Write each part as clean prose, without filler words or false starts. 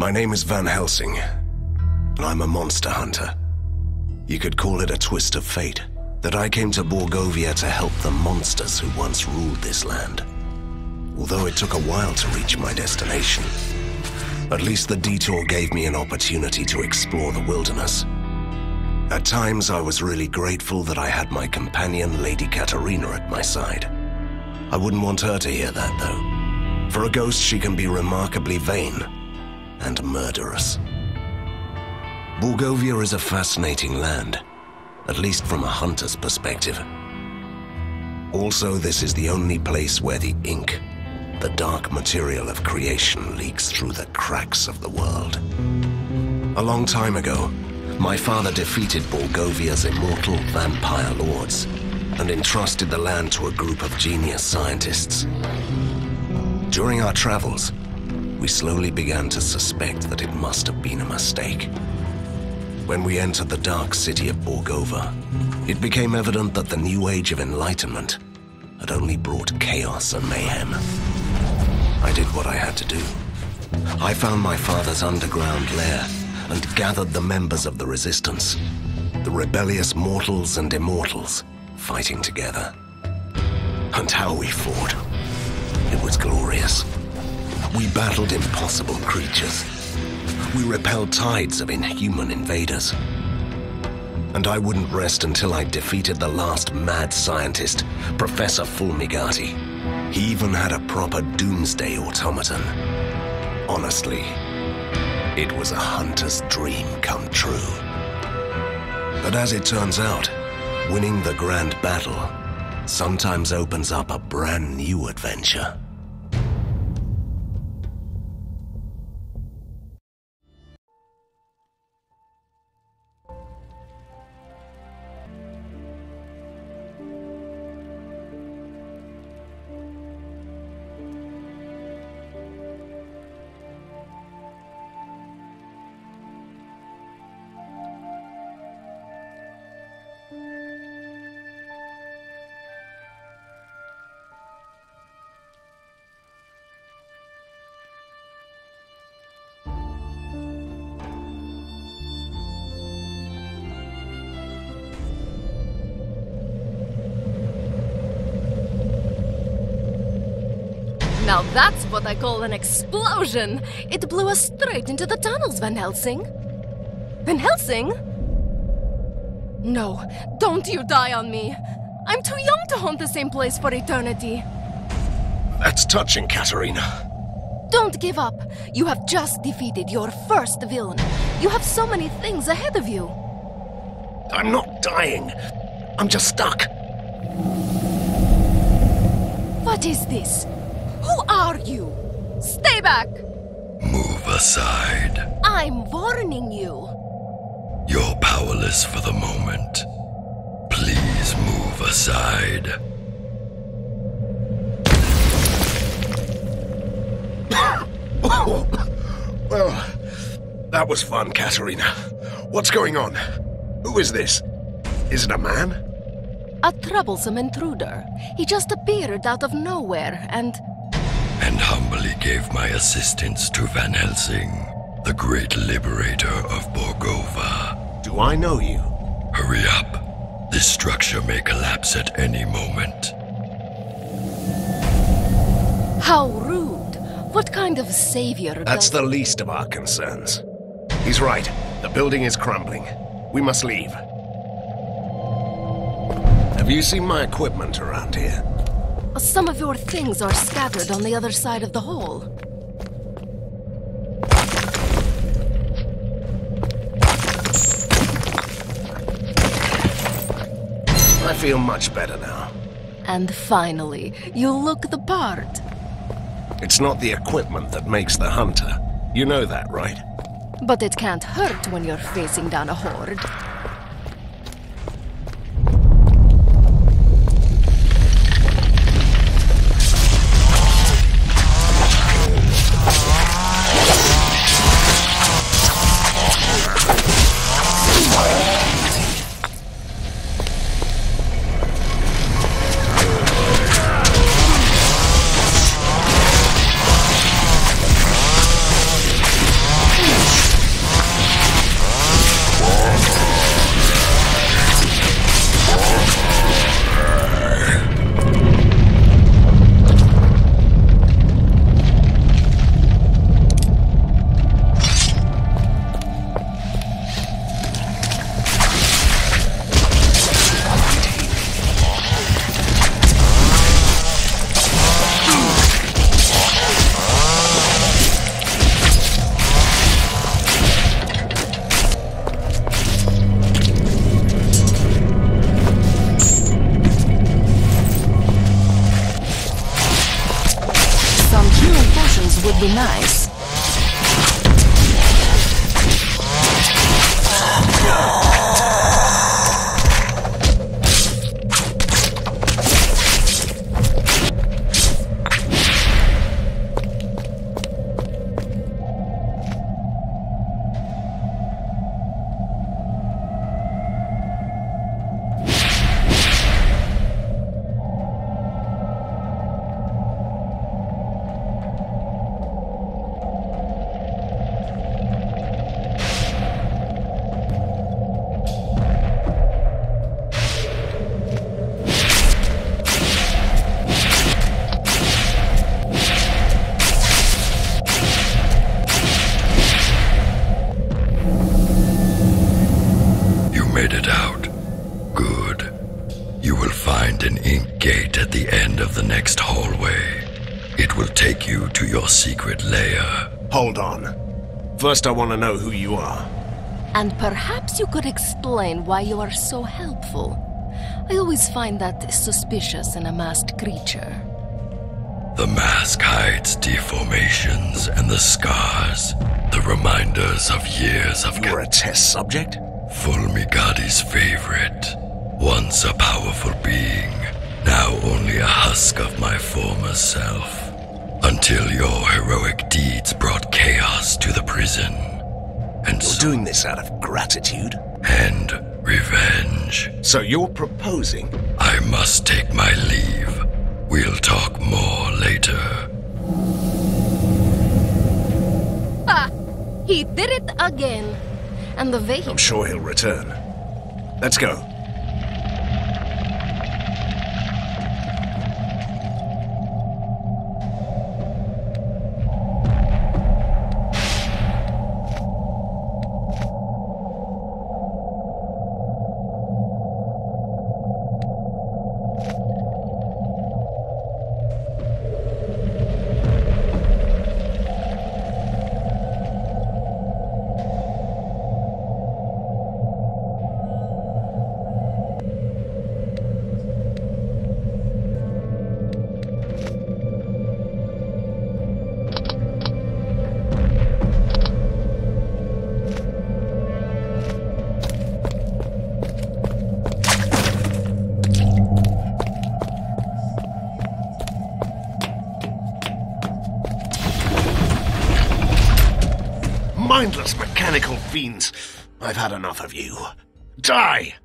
My name is Van Helsing, and I'm a monster hunter. You could call it a twist of fate, that I came to Borgovia to help the monsters who once ruled this land. Although it took a while to reach my destination, at least the detour gave me an opportunity to explore the wilderness. At times, I was really grateful that I had my companion, Lady Katerina, at my side. I wouldn't want her to hear that, though. For a ghost, she can be remarkably vain and murderous. Borgovia is a fascinating land, at least from a hunter's perspective. Also, this is the only place where the ink, the dark material of creation, leaks through the cracks of the world. A long time ago, my father defeated Borgovia's immortal vampire lords and entrusted the land to a group of genius scientists. During our travels, we slowly began to suspect that it must have been a mistake. When we entered the dark city of Borgovia, it became evident that the new age of enlightenment had only brought chaos and mayhem. I did what I had to do. I found my father's underground lair and gathered the members of the resistance, the rebellious mortals and immortals, fighting together. And how we fought. It was glorious. We battled impossible creatures. We repelled tides of inhuman invaders. And I wouldn't rest until I defeated the last mad scientist, Professor Fulmigati. He even had a proper doomsday automaton. Honestly, it was a hunter's dream come true. But as it turns out, winning the grand battle sometimes opens up a brand new adventure. Now that's what I call an explosion! It blew us straight into the tunnels, Van Helsing. Van Helsing? No, don't you die on me. I'm too young to haunt the same place for eternity. That's touching, Katerina. Don't give up. You have just defeated your first villain. You have so many things ahead of you. I'm not dying. I'm just stuck. What is this? Who are you? Stay back! Move aside. I'm warning you. You're powerless for the moment. Please move aside. Well, that was fun, Katerina. What's going on? Who is this? Is it a man? A troublesome intruder. He just appeared out of nowhere and humbly gave my assistance to Van Helsing, the great liberator of Borgovia. Do I know you? Hurry up. This structure may collapse at any moment. How rude. What kind of savior That's the least of our concerns. He's right. The building is crumbling. We must leave. Have you seen my equipment around here? Some of your things are scattered on the other side of the hall. I feel much better now. And finally, you look the part. It's not the equipment that makes the hunter. You know that, right? But it can't hurt when you're facing down a horde. made it out. Good. You will find an ink gate at the end of the next hallway. It will take you to your secret lair. Hold on. First, I want to know who you are. And perhaps you could explain why you are so helpful. I always find that suspicious in a masked creature. The mask hides deformations and the scars, the reminders of years of... You're a test subject? Fulmigadi's favorite. Once a powerful being, now only a husk of my former self. Until your heroic deeds brought chaos to the prison. And You're doing this out of gratitude? And revenge. So you're proposing? I must take my leave. We'll talk more later. Ah! He did it again. And the way I'm sure he'll return. Let's go. Mindless mechanical fiends. I've had enough of you. Die!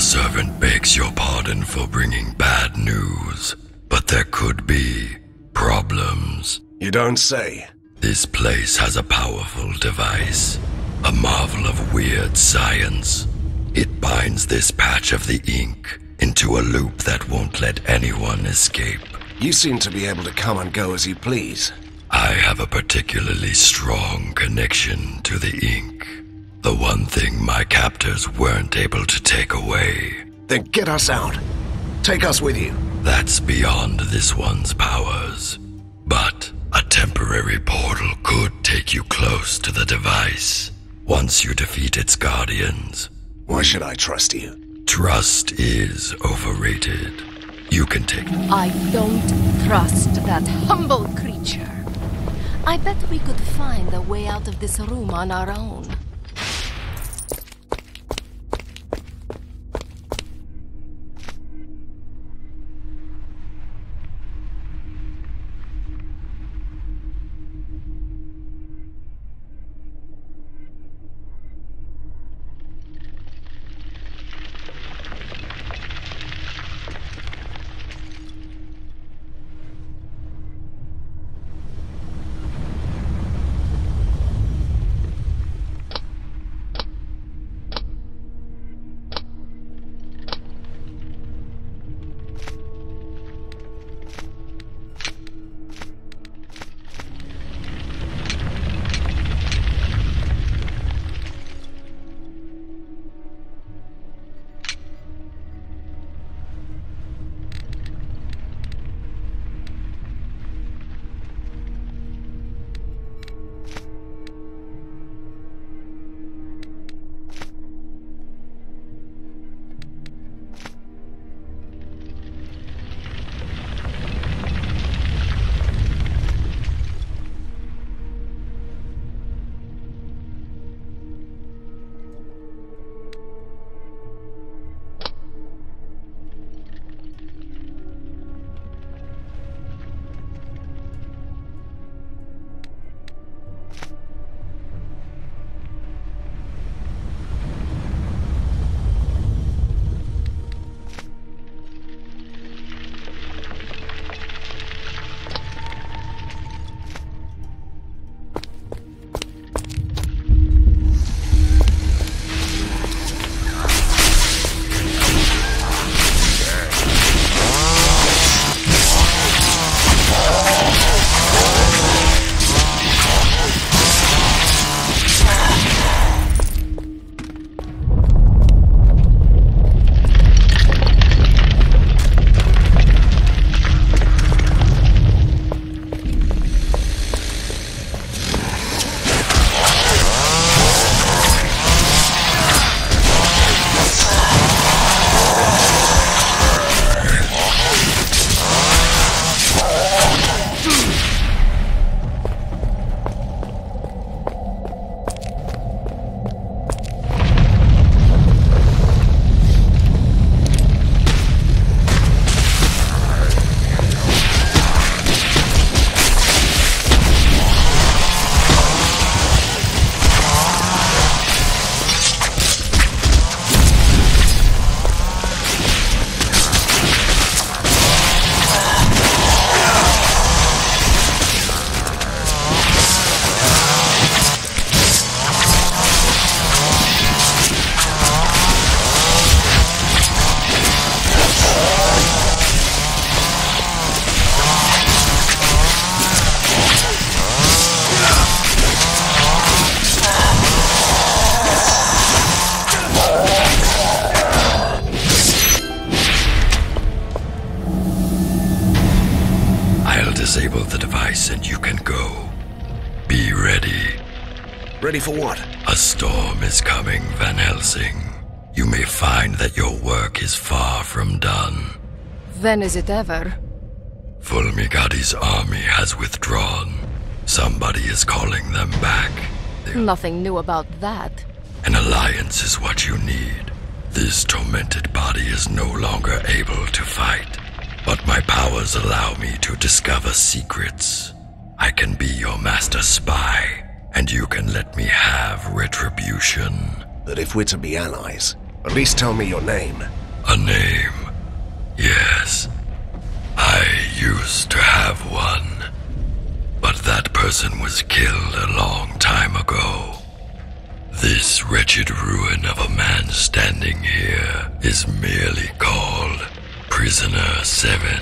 servant begs your pardon for bringing bad news, but there could be problems. You don't say. This place has a powerful device, a marvel of weird science. It binds this patch of the ink into a loop that won't let anyone escape. You seem to be able to come and go as you please. I have a particularly strong connection to the ink. The one thing my captors weren't able to take away. Then get us out. Take us with you. That's beyond this one's powers. But a temporary portal could take you close to the device, once you defeat its guardians. Why should I trust you? Trust is overrated. You can take... I don't trust that humble creature. I bet we could find a way out of this room on our own. place and you can go. Be ready. Ready for what? A storm is coming, Van Helsing. You may find that your work is far from done. When is it ever? Fulmigati's army has withdrawn. Somebody is calling them back. Nothing new about that. An alliance is what you need. This tormented body is no longer able to fight, but my powers allow me to discover secrets. I can be your master spy, and you can let me have retribution. But if we're to be allies, at least tell me your name. A name? Yes. I used to have one, but that person was killed a long time ago. This wretched ruin of a man standing here is merely called Prisoner 7.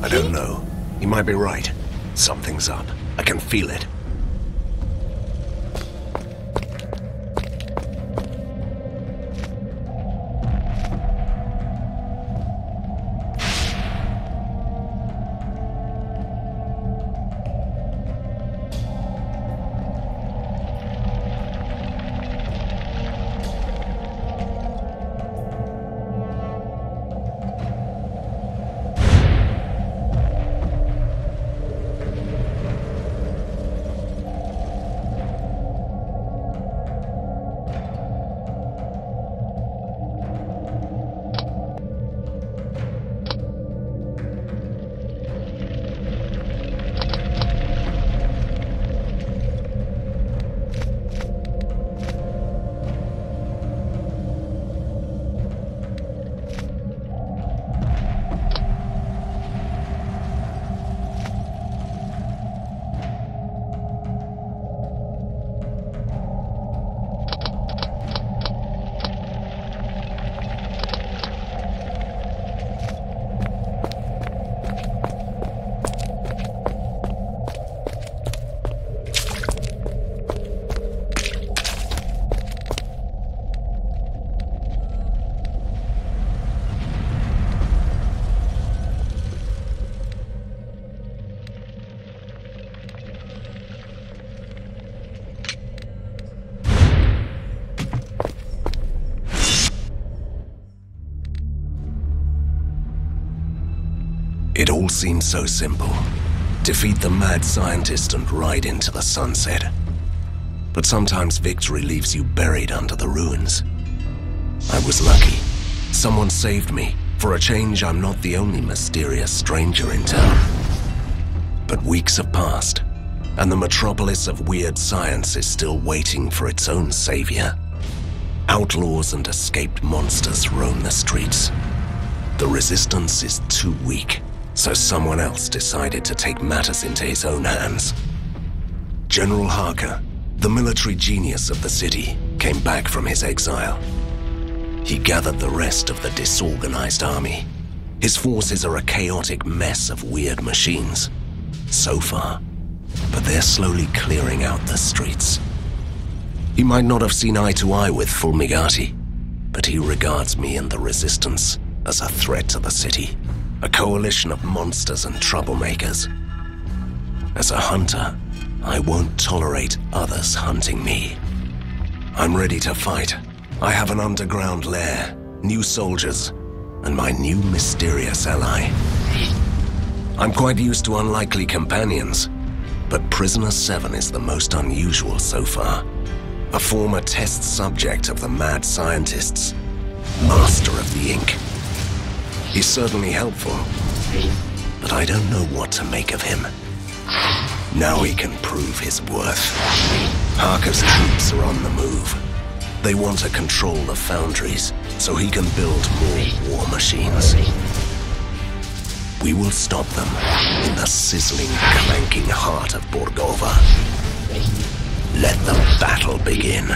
I don't know. He might be right. Something's up. I can feel it. It all seems so simple. Defeat the mad scientist and ride into the sunset. But sometimes victory leaves you buried under the ruins. I was lucky. Someone saved me. For a change, I'm not the only mysterious stranger in town. But weeks have passed, and the metropolis of weird science is still waiting for its own savior. Outlaws and escaped monsters roam the streets. The resistance is too weak, so someone else decided to take matters into his own hands. General Harker, the military genius of the city, came back from his exile. He gathered the rest of the disorganized army. His forces are a chaotic mess of weird machines. So far, but they're slowly clearing out the streets. He might not have seen eye to eye with Fulmigati, but he regards me and the Resistance as a threat to the city, a coalition of monsters and troublemakers. As a hunter, I won't tolerate others hunting me. I'm ready to fight. I have an underground lair, new soldiers, and my new mysterious ally. I'm quite used to unlikely companions, but Prisoner 7 is the most unusual so far. A former test subject of the mad scientists, master of the ink. He's certainly helpful, but I don't know what to make of him. Now he can prove his worth. Harker's troops are on the move. They want to control the foundries, so he can build more war machines. We will stop them in the sizzling, clanking heart of Borgovia. Let the battle begin.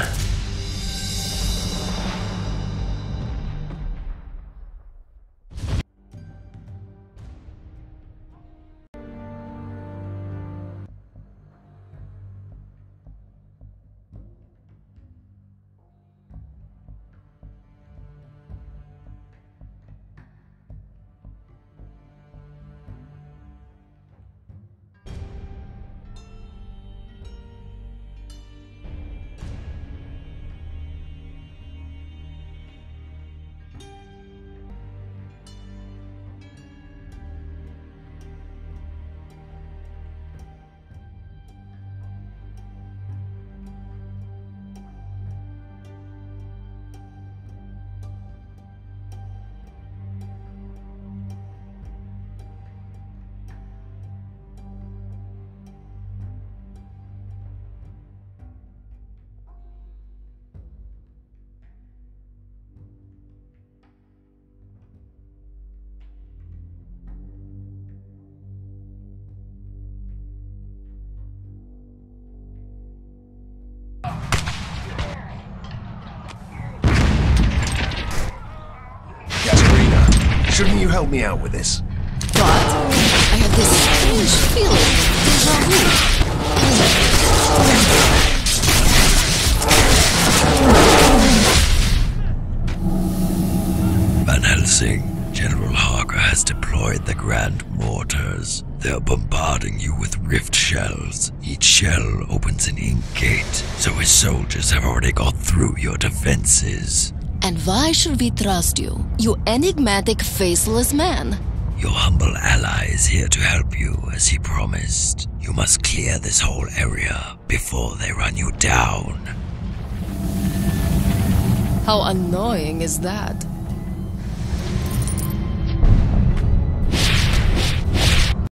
Shouldn't you help me out with this? But I have this strange feeling, déjà vu. Van Helsing, General Harker has deployed the Grand Mortars. They're bombarding you with rift shells. Each shell opens an ink gate, so his soldiers have already got through your defenses. And why should we trust you, you enigmatic, faceless man? Your humble ally is here to help you, as he promised. You must clear this whole area before they run you down. How annoying is that?